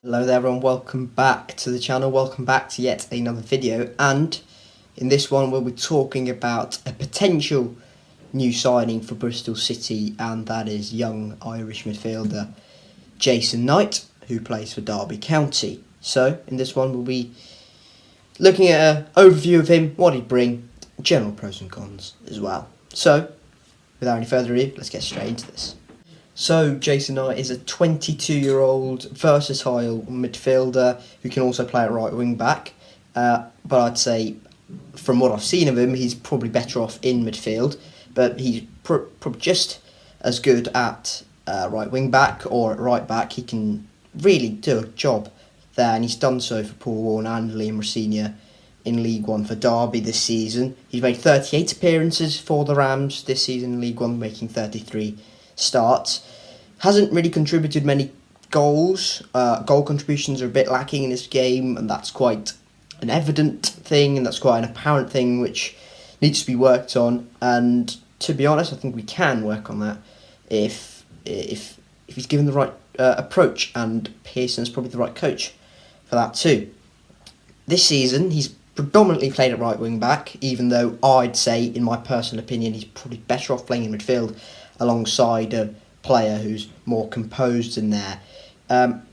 Hello there everyone, welcome back to the channel, welcome back to yet another video, and in this one we'll be talking about a potential new signing for Bristol City, and that is young Irish midfielder Jason Knight, who plays for Derby County. So in this one we'll be looking at an overview of him, what he'd bring, general pros and cons as well. So without any further ado, let's get straight into this. So, Jason Knight is a 22-year-old versatile midfielder who can also play at right wing back. But I'd say, from what I've seen of him, he's probably better off in midfield. But he's probably just as good at right wing back or at right back. He can really do a job there, and he's done so for Paul Warne and Liam Rossini in League One for Derby this season. He's made 38 appearances for the Rams this season in League One, making 33 starts. Hasn't really contributed many goals. Goal contributions are a bit lacking in this game, and that's quite an evident thing, and that's quite an apparent thing which needs to be worked on. And to be honest, I think we can work on that if he's given the right approach, and Pearson's probably the right coach for that too. This season, he's predominantly played at right wing back, even though I'd say, in my personal opinion, he's probably better off playing in midfield alongside a player who's more composed in there.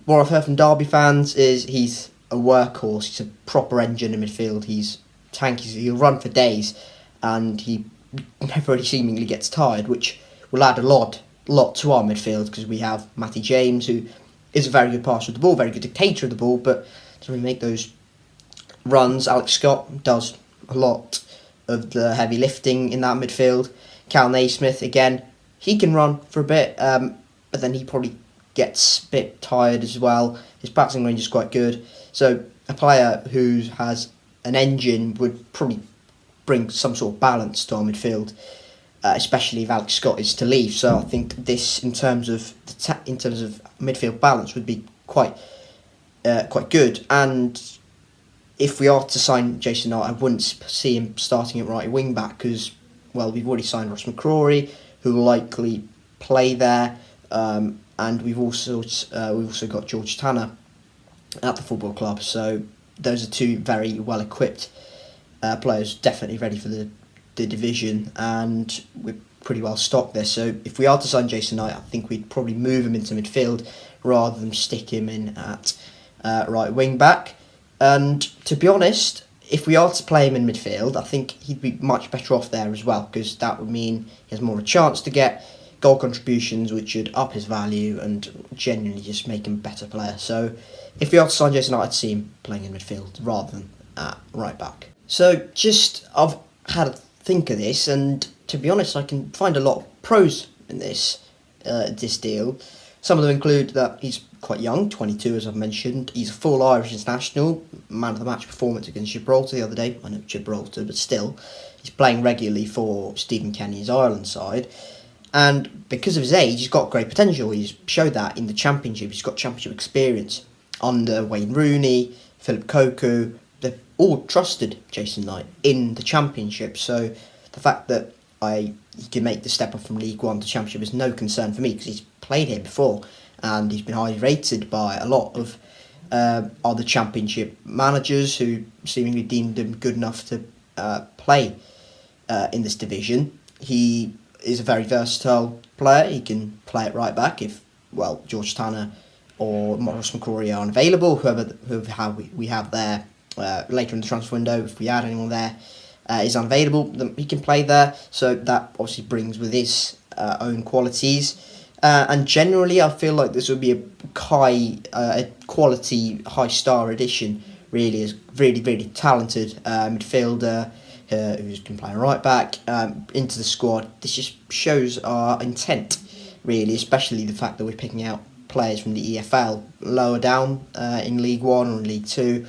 What I've heard from Derby fans is he's a workhorse, he's a proper engine in midfield, he's tanky, he'll run for days, and he never really seemingly gets tired, which will add a lot to our midfield, because we have Matty James, who is a very good passer of the ball, very good dictator of the ball, but doesn't really make those runs. Alex Scott does a lot of the heavy lifting in that midfield. Cal Naismith, again, he can run for a bit, but then he probably gets a bit tired as well. His passing range is quite good. So a player who has an engine would probably bring some sort of balance to our midfield, especially if Alex Scott is to leave. So I think this, in terms of midfield balance, would be quite good. And if we are to sign Jason Knight, I wouldn't see him starting at right wing back, because, well, we've already signed Ross McCrory, who will likely play there, and we've also got George Tanner at the football club. So those are two very well equipped players, definitely ready for the division, and we're pretty well stocked there. So if we are to sign Jason Knight, I think we'd probably move him into midfield rather than stick him in at right wing back. And to be honest, if we are to play him in midfield, I think he'd be much better off there as well, because that would mean he has more of a chance to get goal contributions, which would up his value and genuinely just make him a better player. So if we are to sign Jason Knight, I'd see him playing in midfield rather than at right back. So I've had a think of this, and to be honest, I can find a lot of pros in this deal. Some of them include that he's quite young, 22 as I've mentioned. He's a full Irish international, man of the match performance against Gibraltar the other day. I know Gibraltar, but still, he's playing regularly for Stephen Kenny's Ireland side. And because of his age, he's got great potential. He's showed that in the Championship. He's got Championship experience under Wayne Rooney, Philip Cocu. They've all trusted Jason Knight in the Championship. So the fact that he can make the step up from League One to Championship is no concern for me, because he's played here before, and he's been highly rated by a lot of other Championship managers who seemingly deemed him good enough to play in this division. He is a very versatile player. He can play at right back if, well, George Tanner or Ross McCrory are unavailable, whoever we have there later in the transfer window. If we add anyone there is unavailable, then he can play there. So that obviously brings with his own qualities. And generally, I feel like this would be a quality, high-star addition, really. Is really, really talented midfielder who can play right back into the squad. This just shows our intent, really, especially the fact that we're picking out players from the EFL lower down in League One or in League Two.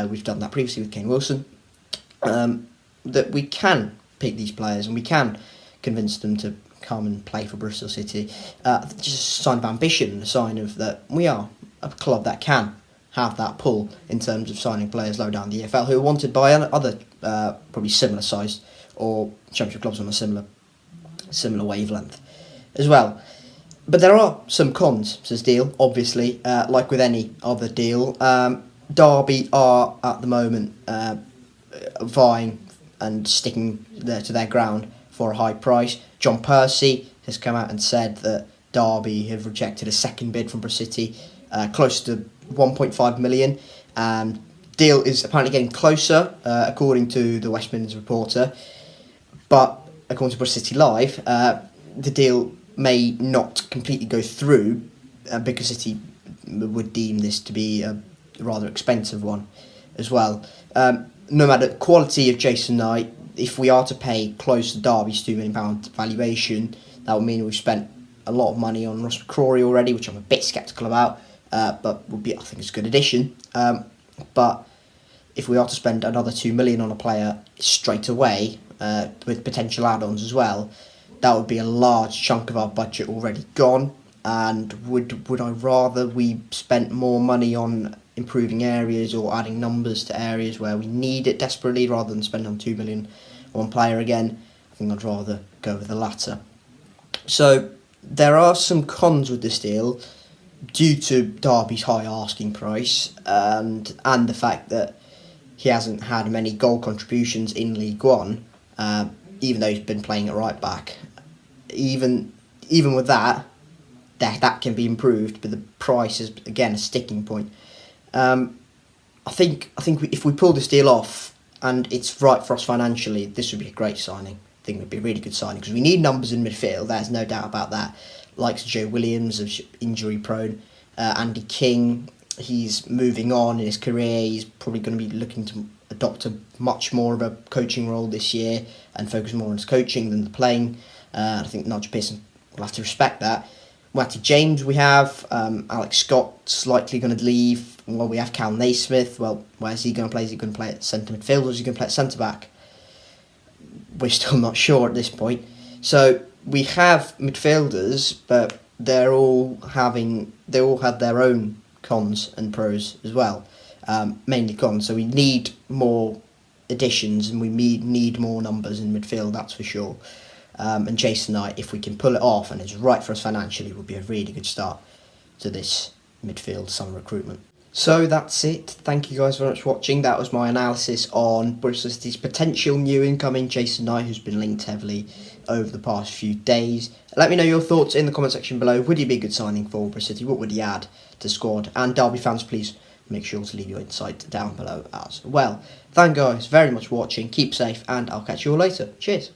We've done that previously with Kane Wilson. That we can pick these players and we can convince them to come and play for Bristol City. Just a sign of ambition, a sign of that we are a club that can have that pull in terms of signing players low down the EFL who are wanted by other probably similar sized or Championship clubs on a similar wavelength as well. But there are some cons to this deal, obviously, like with any other deal. Derby are at the moment vying and sticking to their ground for a high price. John Percy has come out and said that Derby have rejected a second bid from Bristol City, close to 1.5 million. Deal is apparently getting closer, according to the West Midlands Reporter. But according to Bristol City Live, the deal may not completely go through because City would deem this to be a rather expensive one as well. No matter the quality of Jason Knight, if we are to pay close to Derby's £2 million valuation, that would mean we've spent a lot of money on Ross McCrory already, which I'm a bit sceptical about, but would be, I think it's a good addition. But if we are to spend another £2 million on a player straight away, with potential add-ons as well, that would be a large chunk of our budget already gone. And would I rather we spent more money on improving areas or adding numbers to areas where we need it desperately, rather than spend on £2 million on one player again? I think I'd rather go with the latter. So there are some cons with this deal due to Derby's high asking price and the fact that he hasn't had many goal contributions in League One, even though he's been playing at right back. Even with that can be improved, but the price is again a sticking point. I think if we pull this deal off and it's right for us financially, this would be a great signing. I think it would be a really good signing because we need numbers in midfield. There's no doubt about that. Likes Joe Williams, of injury prone, Andy King. He's moving on in his career. He's probably going to be looking to adopt a much more of a coaching role this year and focus more on his coaching than the playing. I think Nigel Pearson will have to respect that. Matty James we have. Alex Scott's likely going to leave. Well, we have Cal Naismith. Well, where's he going to play? Is he going to play at centre midfield or is he going to play at centre back? We're still not sure at this point. So we have midfielders, but they all had their own cons and pros as well. Mainly cons. So we need more additions and we need more numbers in midfield, that's for sure. And Jason Knight, if we can pull it off and it's right for us financially, would be a really good start to this midfield summer recruitment. So that's it. Thank you guys very much for watching. That was my analysis on Bristol City's potential new incoming Jason Knight, who's been linked heavily over the past few days. Let me know your thoughts in the comment section below. Would he be a good signing for Bristol City? What would he add to the squad? And Derby fans, please make sure to leave your insight down below as well. Thank you guys very much for watching. Keep safe and I'll catch you all later. Cheers.